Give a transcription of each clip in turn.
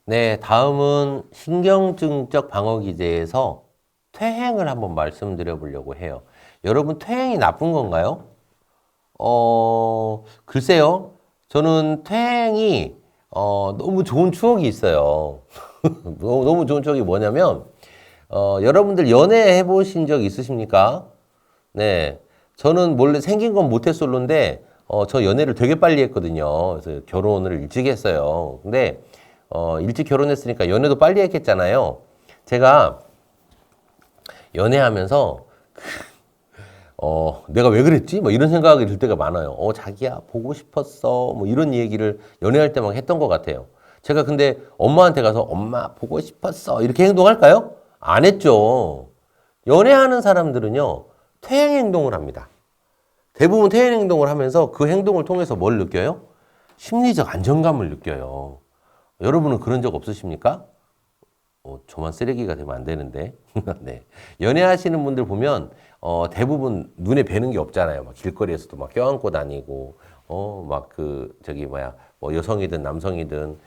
네, 다음은 신경증적 방어 기제에서 퇴행을 한번 말씀드려 보려고 해요. 여러분, 퇴행이 나쁜 건가요? 글쎄요. 저는 퇴행이 너무 좋은 추억이 있어요. 너무 좋은 추억이 뭐냐면 여러분들 연애 해보신 적 있으십니까? 네. 저는 원래 생긴 건 모태솔로인데, 저 연애를 되게 빨리 했거든요. 그래서 결혼을 일찍 했어요. 근데, 일찍 결혼했으니까 연애도 빨리 했겠잖아요. 제가 연애하면서, 내가 왜 그랬지? 뭐 이런 생각이 들 때가 많아요. 자기야, 보고 싶었어. 뭐 이런 얘기를 연애할 때만 했던 것 같아요. 제가 근데 엄마한테 가서 엄마, 보고 싶었어. 이렇게 행동할까요? 안 했죠. 연애하는 사람들은요, 퇴행 행동을 합니다. 대부분 퇴행 행동을 하면서 그 행동을 통해서 뭘 느껴요? 심리적 안정감을 느껴요. 여러분은 그런 적 없으십니까? 저만 쓰레기가 되면 안 되는데. 네. 연애하시는 분들 보면, 대부분 눈에 뵈는 게 없잖아요. 막 길거리에서도 막 껴안고 다니고, 막 뭐 여성이든 남성이든,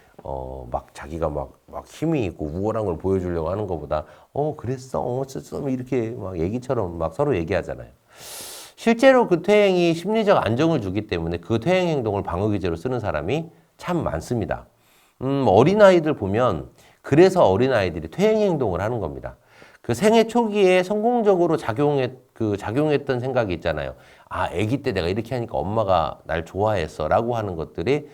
막 자기가 막 힘이 있고 우월한 걸 보여주려고 하는 것보다, 그랬어, 이렇게 막 얘기처럼 막 서로 얘기하잖아요. 실제로 그 퇴행이 심리적 안정을 주기 때문에 그 퇴행 행동을 방어기제로 쓰는 사람이 참 많습니다. 어린아이들 보면 그래서 어린아이들이 퇴행 행동을 하는 겁니다. 그 생애 초기에 성공적으로 작용했던 생각이 있잖아요. 아, 아기 때 내가 이렇게 하니까 엄마가 날 좋아했어 라고 하는 것들이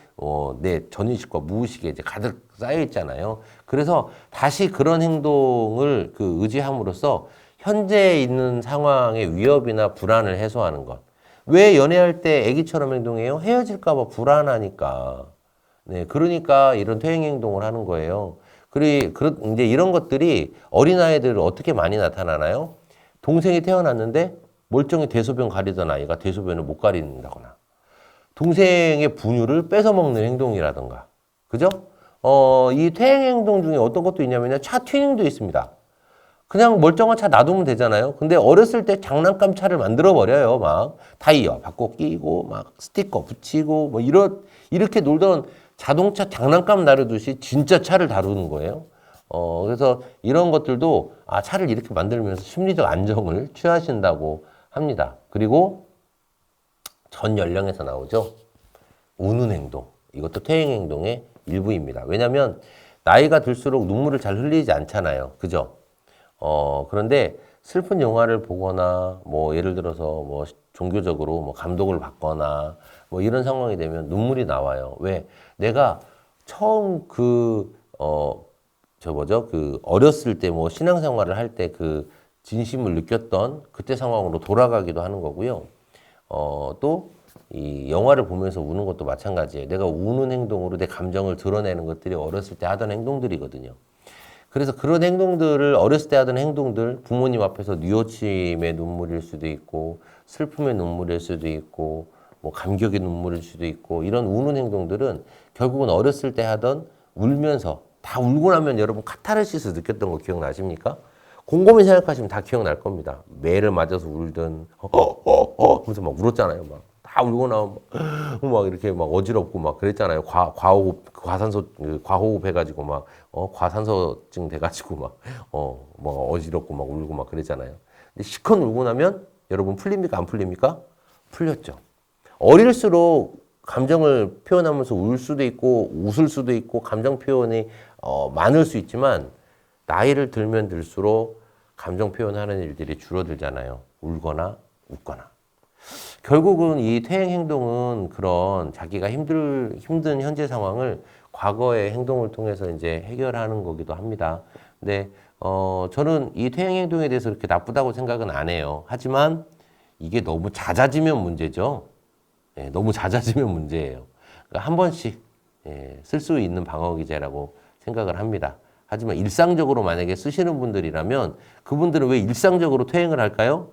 내 전의식과 무의식에 이제 가득 쌓여 있잖아요. 그래서 다시 그런 행동을 의지함으로써 현재 있는 상황의 위협이나 불안을 해소하는 것. 왜 연애할 때 아기처럼 행동해요? 헤어질까 봐 불안하니까. 네, 그러니까 이런 퇴행 행동을 하는 거예요. 이제 이런 것들이 어린아이들 어떻게 많이 나타나나요? 동생이 태어났는데 멀쩡히 대소변 가리던 아이가 대소변을 못 가린다거나, 동생의 분유를 뺏어 먹는 행동이라든가, 그죠? 이 퇴행 행동 중에 어떤 것도 있냐면요. 차 튜닝도 있습니다. 그냥 멀쩡한 차 놔두면 되잖아요. 근데 어렸을 때 장난감 차를 만들어 버려요. 막 타이어 바꿔 끼고 막 스티커 붙이고 뭐 이렇게 놀던 자동차 장난감 다루듯이 진짜 차를 다루는 거예요. 그래서 이런 것들도 차를 이렇게 만들면서 심리적 안정을 취하신다고 합니다. 그리고 전 연령에서 나오죠. 우는 행동. 이것도 퇴행 행동의 일부입니다. 왜냐하면 나이가 들수록 눈물을 잘 흘리지 않잖아요. 그죠? 그런데 슬픈 영화를 보거나, 뭐, 예를 들어서 뭐, 종교적으로 뭐, 감동을 받거나, 뭐, 이런 상황이 되면 눈물이 나와요. 왜? 내가 처음 어렸을 때 뭐, 신앙생활을 할 때 진심을 느꼈던 그때 상황으로 돌아가기도 하는 거고요. 또, 이 영화를 보면서 우는 것도 마찬가지예요. 내가 우는 행동으로 내 감정을 드러내는 것들이 어렸을 때 하던 행동들이거든요. 그래서 그런 행동들을 어렸을 때 하던 행동들 부모님 앞에서 뉘우침의 눈물일 수도 있고 슬픔의 눈물일 수도 있고 뭐 감격의 눈물일 수도 있고 이런 우는 행동들은 결국은 어렸을 때 하던 울면서 다 울고 나면 여러분 카타르시스 느꼈던 거 기억나십니까? 곰곰이 생각하시면 다 기억날 겁니다. 매를 맞아서 울든 하면서 막 울었잖아요. 막 다 울고 나면 막 이렇게 막 어지럽고 막 그랬잖아요. 과호흡 해가지고 막 과산소증 돼가지고 막 어지럽고 막 울고 막 그랬잖아요. 근데 시컷 울고 나면 여러분 풀립니까? 안 풀립니까? 풀렸죠. 어릴수록 감정을 표현하면서 울 수도 있고 웃을 수도 있고 감정 표현이 많을 수 있지만 나이를 들면 들수록 감정 표현하는 일들이 줄어들잖아요. 울거나 웃거나. 결국은 이 퇴행 행동은 그런 자기가 힘든 현재 상황을 과거의 행동을 통해서 이제 해결하는 거기도 합니다. 근데, 저는 이 퇴행 행동에 대해서 그렇게 나쁘다고 생각은 안 해요. 하지만 이게 너무 잦아지면 문제죠. 예, 너무 잦아지면 문제예요. 그러니까 한 번씩 쓸 수 있는 방어기제라고 생각을 합니다. 하지만 일상적으로 만약에 쓰시는 분들이라면 그분들은 왜 일상적으로 퇴행을 할까요?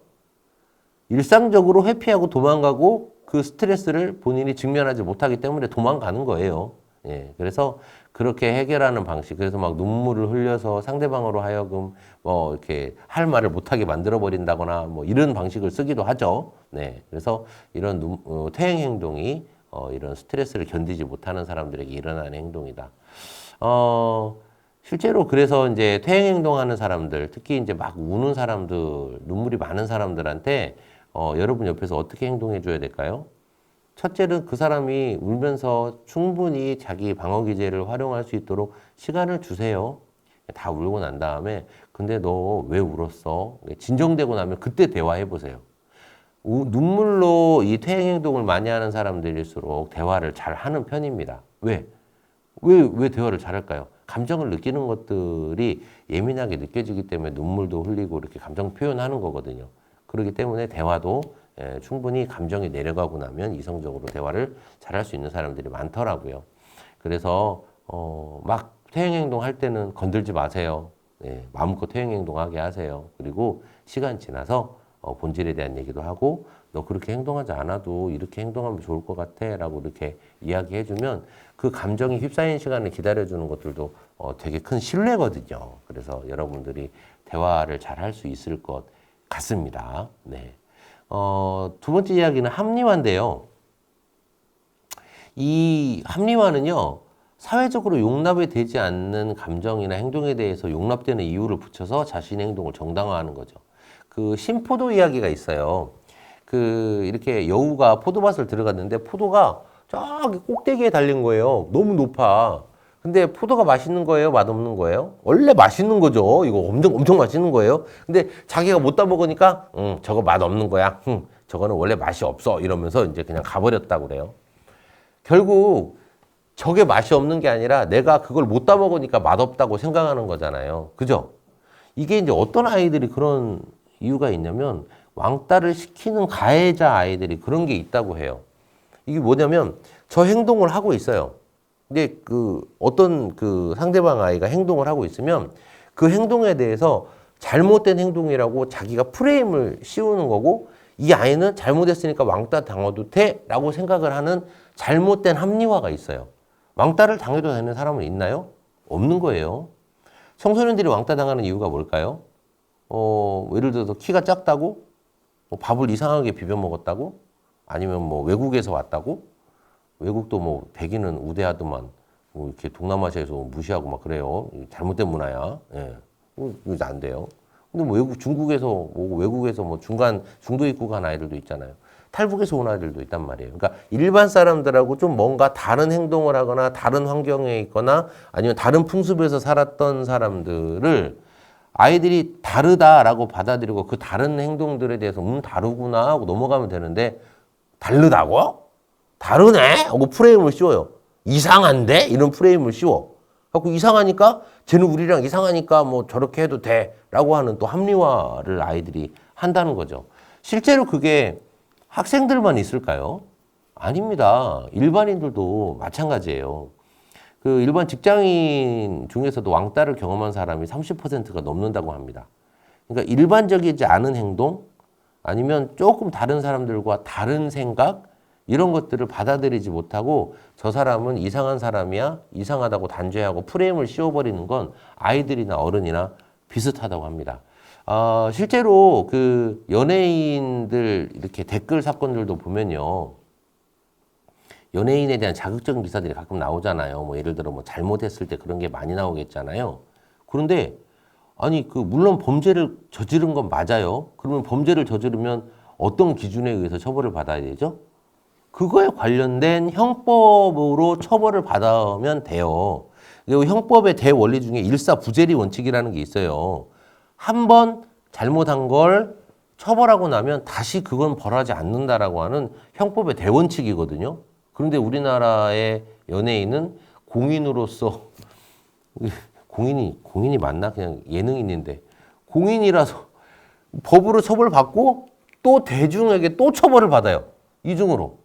일상적으로 회피하고 도망가고 그 스트레스를 본인이 직면하지 못하기 때문에 도망가는 거예요. 예, 그래서 그렇게 해결하는 방식, 그래서 막 눈물을 흘려서 상대방으로 하여금 뭐 이렇게 할 말을 못하게 만들어 버린다거나 뭐 이런 방식을 쓰기도 하죠. 네, 그래서 이런 퇴행 행동이 이런 스트레스를 견디지 못하는 사람들에게 일어나는 행동이다. 실제로 그래서 이제 퇴행 행동하는 사람들, 특히 이제 막 우는 사람들, 눈물이 많은 사람들한테 여러분 옆에서 어떻게 행동해 줘야 될까요? 첫째는 그 사람이 울면서 충분히 자기 방어 기제를 활용할 수 있도록 시간을 주세요. 다 울고 난 다음에 근데 너 왜 울었어? 진정되고 나면 그때 대화해 보세요. 눈물로 이 퇴행 행동을 많이 하는 사람들일수록 대화를 잘 하는 편입니다. 왜 대화를 잘할까요? 감정을 느끼는 것들이 예민하게 느껴지기 때문에 눈물도 흘리고 이렇게 감정 표현하는 거거든요. 그렇기 때문에 대화도 충분히 감정이 내려가고 나면 이성적으로 대화를 잘할 수 있는 사람들이 많더라고요. 그래서 막 퇴행 행동 할 때는 건들지 마세요. 마음껏 퇴행 행동하게 하세요. 그리고 시간 지나서 본질에 대한 얘기도 하고 너 그렇게 행동하지 않아도 이렇게 행동하면 좋을 것 같아 라고 이렇게 이야기해주면 그 감정이 휩싸인 시간을 기다려주는 것들도 되게 큰 신뢰거든요. 그래서 여러분들이 대화를 잘 할 수 있을 것 같습니다. 네. 두 번째 이야기는 합리화인데요. 이 합리화는요, 사회적으로 용납이 되지 않는 감정이나 행동에 대해서 용납되는 이유를 붙여서 자신의 행동을 정당화하는 거죠. 그 신포도 이야기가 있어요. 이렇게 여우가 포도밭을 들어갔는데 포도가 저기 꼭대기에 달린 거예요. 너무 높아. 근데 포도가 맛있는 거예요? 맛없는 거예요? 원래 맛있는 거죠. 이거 엄청 맛있는 거예요. 근데 자기가 못 따먹으니까, 저거 맛없는 거야. 저거는 원래 맛이 없어. 이러면서 이제 그냥 가버렸다고 그래요. 결국 저게 맛이 없는 게 아니라 내가 그걸 못 따먹으니까 맛없다고 생각하는 거잖아요. 그죠? 이게 이제 어떤 아이들이 그런 이유가 있냐면 왕따를 시키는 가해자 아이들이 그런 게 있다고 해요. 이게 뭐냐면 저 행동을 하고 있어요. 근데 어떤 상대방 아이가 행동을 하고 있으면 그 행동에 대해서 잘못된 행동이라고 자기가 프레임을 씌우는 거고 이 아이는 잘못했으니까 왕따 당해도 돼? 라고 생각을 하는 잘못된 합리화가 있어요. 왕따를 당해도 되는 사람은 있나요? 없는 거예요. 청소년들이 왕따 당하는 이유가 뭘까요? 예를 들어서 키가 작다고? 밥을 이상하게 비벼 먹었다고? 아니면 뭐 외국에서 왔다고? 외국도 뭐 백인은 우대하더만 뭐 이렇게 동남아시아에서 무시하고 막 그래요. 잘못된 문화야. 예. 이거 안 돼요. 근데 뭐 중국에서 오고 외국에서 뭐 중도 입국 간 아이들도 있잖아요. 탈북에서 온 아이들도 있단 말이에요. 그러니까 일반 사람들하고 좀 뭔가 다른 행동을 하거나 다른 환경에 있거나 아니면 다른 풍습에서 살았던 사람들을 아이들이 다르다라고 받아들이고 그 다른 행동들에 대해서 다르구나 하고 넘어가면 되는데 다르다고? 다르네? 하고 프레임을 씌워요. 이상한데? 이런 프레임을 씌워. 갖고 이상하니까 쟤는 우리랑 이상하니까 뭐 저렇게 해도 돼 라고 하는 또 합리화를 아이들이 한다는 거죠. 실제로 그게 학생들만 있을까요? 아닙니다. 일반인들도 마찬가지예요. 일반 직장인 중에서도 왕따를 경험한 사람이 30%가 넘는다고 합니다. 그러니까 일반적이지 않은 행동 아니면 조금 다른 사람들과 다른 생각 이런 것들을 받아들이지 못하고 저 사람은 이상한 사람이야 이상하다고 단죄하고 프레임을 씌워버리는 건 아이들이나 어른이나 비슷하다고 합니다. 실제로 연예인들 이렇게 댓글 사건들도 보면요. 연예인에 대한 자극적인 기사들이 가끔 나오잖아요. 뭐 예를 들어 뭐 잘못했을 때 그런 게 많이 나오겠잖아요. 그런데 아니 물론 범죄를 저지른 건 맞아요. 그러면 범죄를 저지르면 어떤 기준에 의해서 처벌을 받아야 되죠? 그거에 관련된 형법으로 처벌을 받으면 돼요. 그리고 형법의 대원리 중에 일사부재리 원칙이라는 게 있어요. 한 번 잘못한 걸 처벌하고 나면 다시 그건 벌하지 않는다라고 하는 형법의 대원칙이거든요. 그런데 우리나라의 연예인은 공인으로서 공인이 맞나? 그냥 예능인인데 공인이라서 법으로 처벌받고 또 대중에게 또 처벌을 받아요. 이중으로.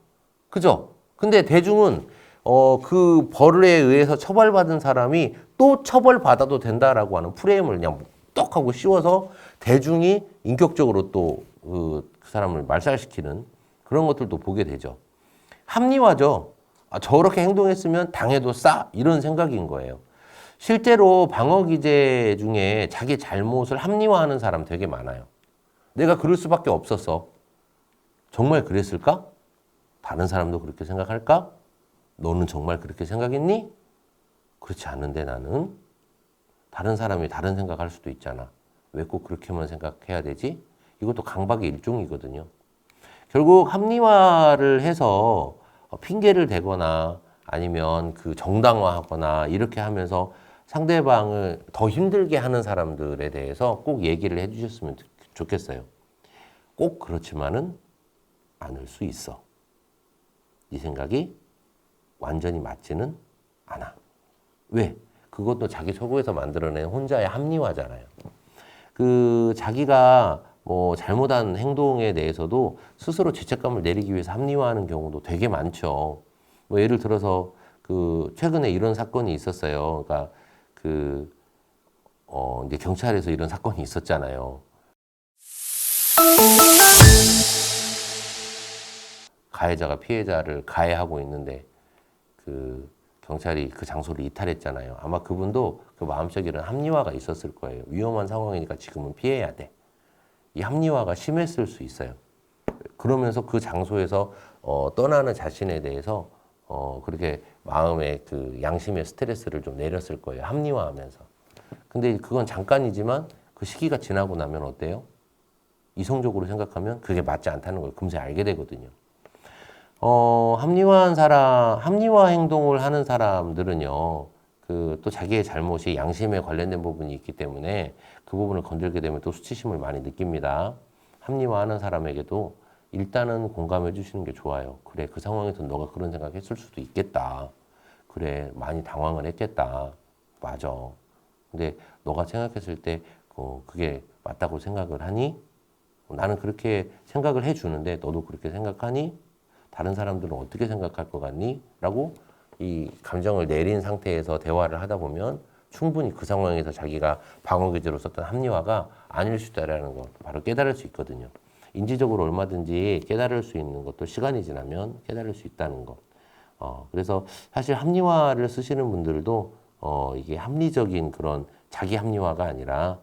그죠? 근데 대중은 그 벌에 의해서 처벌받은 사람이 또 처벌받아도 된다라고 하는 프레임을 그냥 똑 하고 씌워서 대중이 인격적으로 또 그 사람을 말살시키는 그런 것들도 보게 되죠. 합리화죠. 저렇게 행동했으면 당해도 싸 이런 생각인 거예요. 실제로 방어 기제 중에 자기 잘못을 합리화하는 사람 되게 많아요. 내가 그럴 수밖에 없었어. 정말 그랬을까? 다른 사람도 그렇게 생각할까? 너는 정말 그렇게 생각했니? 그렇지 않은데 나는 다른 사람이 다른 생각할 수도 있잖아. 왜 꼭 그렇게만 생각해야 되지? 이것도 강박의 일종이거든요. 결국 합리화를 해서 핑계를 대거나 아니면 그 정당화하거나 이렇게 하면서 상대방을 더 힘들게 하는 사람들에 대해서 꼭 얘기를 해주셨으면 좋겠어요. 꼭 그렇지만은 않을 수 있어. 네 생각이 완전히 맞지는 않아. 왜? 그것도 자기 속에서 만들어낸 혼자의 합리화잖아요. 그 자기가 뭐 잘못한 행동에 대해서도 스스로 죄책감을 내리기 위해서 합리화하는 경우도 되게 많죠. 뭐 예를 들어서 그 최근에 이런 사건이 있었어요. 그러니까 그 이제 경찰에서 이런 사건이 있었잖아요. 가해자가 피해자를 가해하고 있는데 그 경찰이 그 장소를 이탈했잖아요. 아마 그분도 그 마음속에 이런 합리화가 있었을 거예요. 위험한 상황이니까 지금은 피해야 돼. 이 합리화가 심했을 수 있어요. 그러면서 그 장소에서 떠나는 자신에 대해서 그렇게 마음의 그 양심의 스트레스를 좀 내렸을 거예요. 합리화하면서. 근데 그건 잠깐이지만 그 시기가 지나고 나면 어때요? 이성적으로 생각하면 그게 맞지 않다는 걸 금세 알게 되거든요. 합리화 행동을 하는 사람들은요, 그 또 자기의 잘못이 양심에 관련된 부분이 있기 때문에 그 부분을 건들게 되면 또 수치심을 많이 느낍니다. 합리화하는 사람에게도 일단은 공감해 주시는 게 좋아요. 그래, 그 상황에서 너가 그런 생각 했을 수도 있겠다. 그래, 많이 당황을 했겠다. 맞아. 근데 너가 생각했을 때 그게 맞다고 생각을 하니? 나는 그렇게 생각을 해주는데 너도 그렇게 생각하니? 다른 사람들은 어떻게 생각할 것 같니? 라고 이 감정을 내린 상태에서 대화를 하다 보면 충분히 그 상황에서 자기가 방어기제로 썼던 합리화가 아닐 수 있다는 걸 바로 깨달을 수 있거든요. 인지적으로 얼마든지 깨달을 수 있는 것도 시간이 지나면 깨달을 수 있다는 것. 그래서 사실 합리화를 쓰시는 분들도 이게 합리적인 그런 자기 합리화가 아니라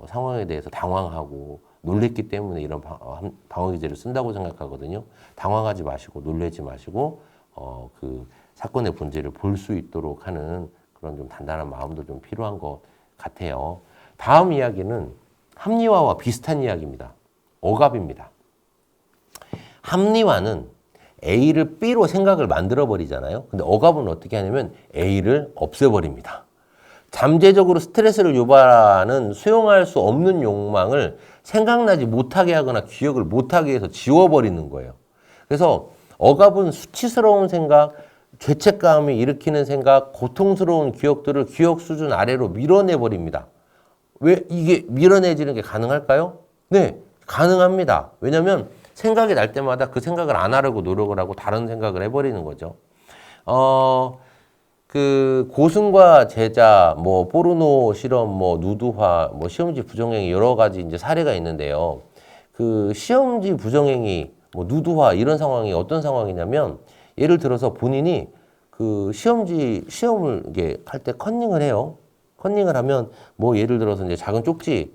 상황에 대해서 당황하고 놀랬기 때문에 이런 방어기제를 쓴다고 생각하거든요. 당황하지 마시고 놀라지 마시고 그 사건의 본질을 볼 수 있도록 하는 그런 좀 단단한 마음도 좀 필요한 것 같아요. 다음 이야기는 합리화와 비슷한 이야기입니다. 억압입니다. 합리화는 A를 B로 생각을 만들어 버리잖아요. 근데 억압은 어떻게 하냐면 A를 없애버립니다. 잠재적으로 스트레스를 유발하는 수용할 수 없는 욕망을 생각나지 못하게 하거나 기억을 못하게 해서 지워버리는 거예요. 그래서 억압은 수치스러운 생각, 죄책감이 일으키는 생각, 고통스러운 기억들을 기억 수준 아래로 밀어내버립니다. 왜 이게 밀어내지는 게 가능할까요? 네, 가능합니다. 왜냐하면 생각이 날 때마다 그 생각을 안 하려고 노력을 하고 다른 생각을 해버리는 거죠. 그 고승과 제자, 뭐 포르노 실험, 뭐 누드화, 뭐 시험지 부정행위 여러 가지 이제 사례가 있는데요. 그 시험지 부정행위, 뭐 누드화 이런 상황이 어떤 상황이냐면 예를 들어서 본인이 그 시험을 이게 할 때 컨닝을 해요. 컨닝을 하면 뭐 예를 들어서 이제 작은 쪽지를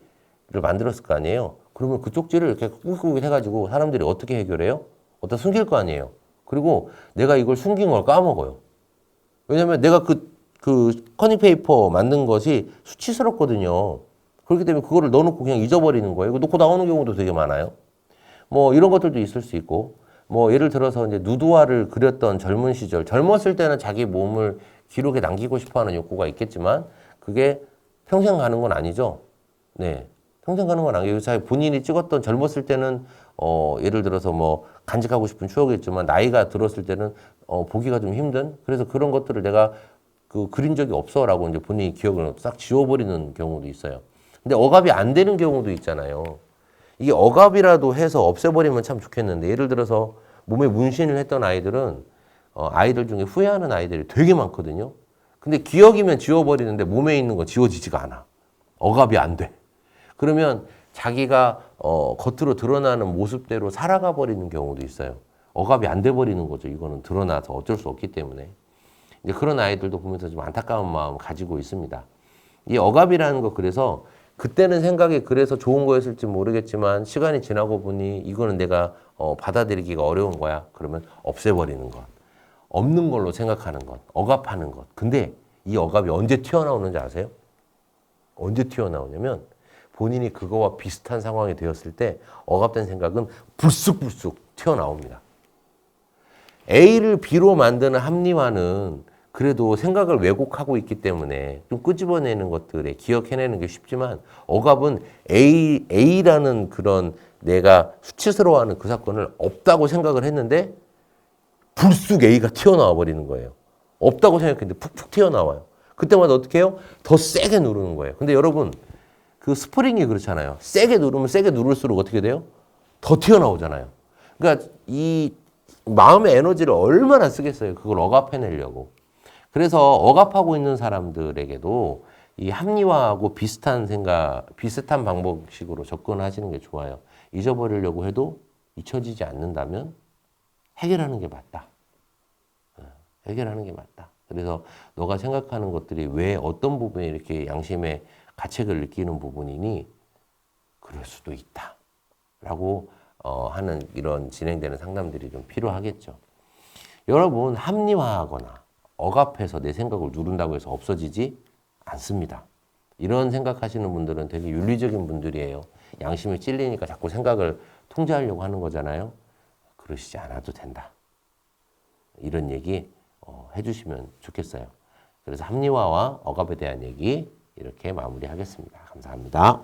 만들었을 거 아니에요. 그러면 그 쪽지를 이렇게 꾹꾹 해가지고 사람들이 어떻게 해결해요? 어디다 숨길 거 아니에요. 그리고 내가 이걸 숨긴 걸 까먹어요. 왜냐면 내가 그 커닝페이퍼 만든 것이 수치스럽거든요. 그렇기 때문에 그거를 넣어놓고 그냥 잊어버리는 거예요. 이거 놓고 나오는 경우도 되게 많아요. 뭐 이런 것들도 있을 수 있고, 뭐 예를 들어서 이제 누드화를 그렸던 젊은 시절, 젊었을 때는 자기 몸을 기록에 남기고 싶어하는 욕구가 있겠지만 그게 평생 가는 건 아니죠. 네, 평생 가는 건 아니에요. 자기 본인이 찍었던 젊었을 때는 예를 들어서 뭐 간직하고 싶은 추억이 있지만 나이가 들었을 때는 보기가 좀 힘든. 그래서 그런 것들을 내가 그 그린 적이 없어라고 이제 본인이 기억을 싹 지워버리는 경우도 있어요. 근데 억압이 안 되는 경우도 있잖아요. 이게 억압이라도 해서 없애버리면 참 좋겠는데 예를 들어서 몸에 문신을 했던 아이들은 아이들 중에 후회하는 아이들이 되게 많거든요. 근데 기억이면 지워버리는데 몸에 있는 거 지워지지가 않아. 억압이 안 돼. 그러면 자기가 겉으로 드러나는 모습대로 살아가 버리는 경우도 있어요. 억압이 안 돼 버리는 거죠. 이거는 드러나서 어쩔 수 없기 때문에. 이제 그런 아이들도 보면서 좀 안타까운 마음 가지고 있습니다. 이 억압이라는 거 그래서 그때는 생각이 그래서 좋은 거였을지 모르겠지만 시간이 지나고 보니 이거는 내가 받아들이기가 어려운 거야. 그러면 없애버리는 것. 없는 걸로 생각하는 것. 억압하는 것. 근데 이 억압이 언제 튀어나오는지 아세요? 언제 튀어나오냐면 본인이 그거와 비슷한 상황이 되었을 때 억압된 생각은 불쑥불쑥 튀어나옵니다. A를 B로 만드는 합리화는 그래도 생각을 왜곡하고 있기 때문에 좀 끄집어내는 것들에 기억해내는 게 쉽지만 억압은 A라는 그런 내가 수치스러워하는 그 사건을 없다고 생각을 했는데 불쑥 A가 튀어나와 버리는 거예요. 없다고 생각했는데 푹푹 튀어나와요. 그때마다 어떻게 해요? 더 세게 누르는 거예요. 근데 여러분 그 스프링이 그렇잖아요. 세게 누르면 세게 누를수록 어떻게 돼요? 더 튀어나오잖아요. 그러니까 이 마음의 에너지를 얼마나 쓰겠어요. 그걸 억압해내려고. 그래서 억압하고 있는 사람들에게도 이 합리화하고 비슷한 생각, 비슷한 방법식으로 접근하시는 게 좋아요. 잊어버리려고 해도 잊혀지지 않는다면 해결하는 게 맞다. 해결하는 게 맞다. 그래서 너가 생각하는 것들이 왜 어떤 부분에 이렇게 양심의 가책을 느끼는 부분이니 그럴 수도 있다. 라고 하는 이런 진행되는 상담들이 좀 필요하겠죠. 여러분 합리화하거나 억압해서 내 생각을 누른다고 해서 없어지지 않습니다. 이런 생각하시는 분들은 되게 윤리적인 분들이에요. 양심이 찔리니까 자꾸 생각을 통제하려고 하는 거잖아요. 그러시지 않아도 된다. 이런 얘기 해주시면 좋겠어요. 그래서 합리화와 억압에 대한 얘기 이렇게 마무리하겠습니다. 감사합니다.